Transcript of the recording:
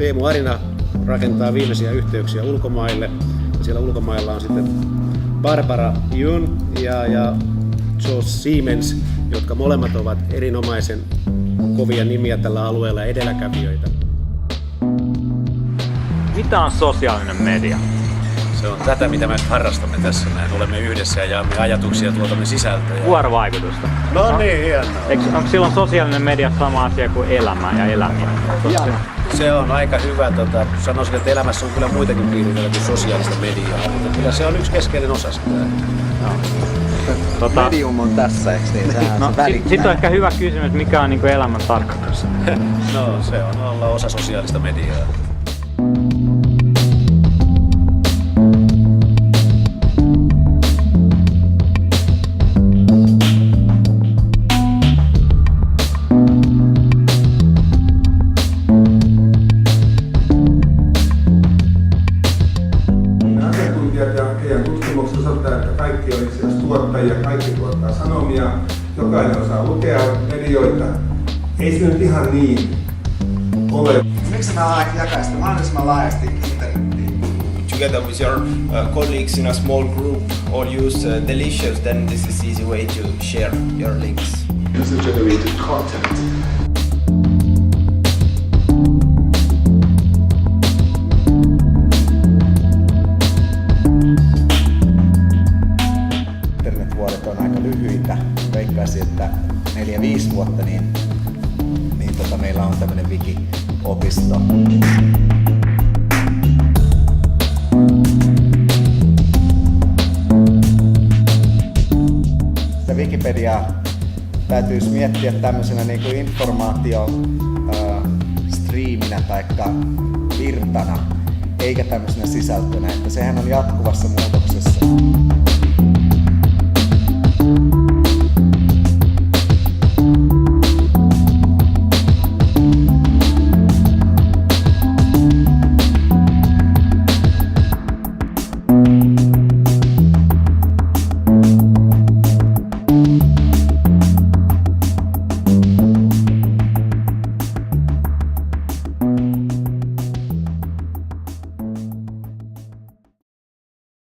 Teemu Arina rakentaa viimeisiä yhteyksiä ulkomaille. Ja siellä ulkomailla on sitten Barbara Jun ja Joe Siemens, jotka molemmat ovat erinomaisen kovia nimiä tällä alueella, edelläkävijöitä. Mitä on sosiaalinen media? Se on tätä, mitä me harrastamme tässä näin. Olemme yhdessä ja jaamme ajatuksia ja tuotamme sisältöjä. Vuorovaikutusta. No niin, hienoa. Onko silloin sosiaalinen media sama asia kuin elämä ja eläminen? Se on aika hyvä. Sanoisin, että elämässä on kyllä muitakin piirteitä kuin sosiaalista mediaa. Mutta kyllä se on yksi keskeinen osa sitä. Medium on tässä, eikö niin? Sitten on ehkä hyvä kysymys, mikä on niin kuin elämän tarkoitus? No, se on olla osa sosiaalista mediaa. Asiantuntijat ja heidän tutkimukset osoittaa, että kaikki on itse asiassa tuottajia, kaikki tuottaa sanomia, jokainen osaa lukea medioita. Ei se nyt ihan niin ole. Miksi mä jakaa sitä mahdollisimman laajasti internettiin? Together with your colleagues in a small group or use Delicious, then this is easy way to share your links. User-generated content. Internetvuodet on aika lyhyitä. Veikkaisin, että 4-5 vuotta niin meillä on tämmöinen wiki-opisto. Sitä Wikipediaa täytyisi miettiä tämmöisenä niin kuin striiminä tai virtana, eikä tämmöisenä sisältönä, että sehän on jatkuvassa muutoksessa.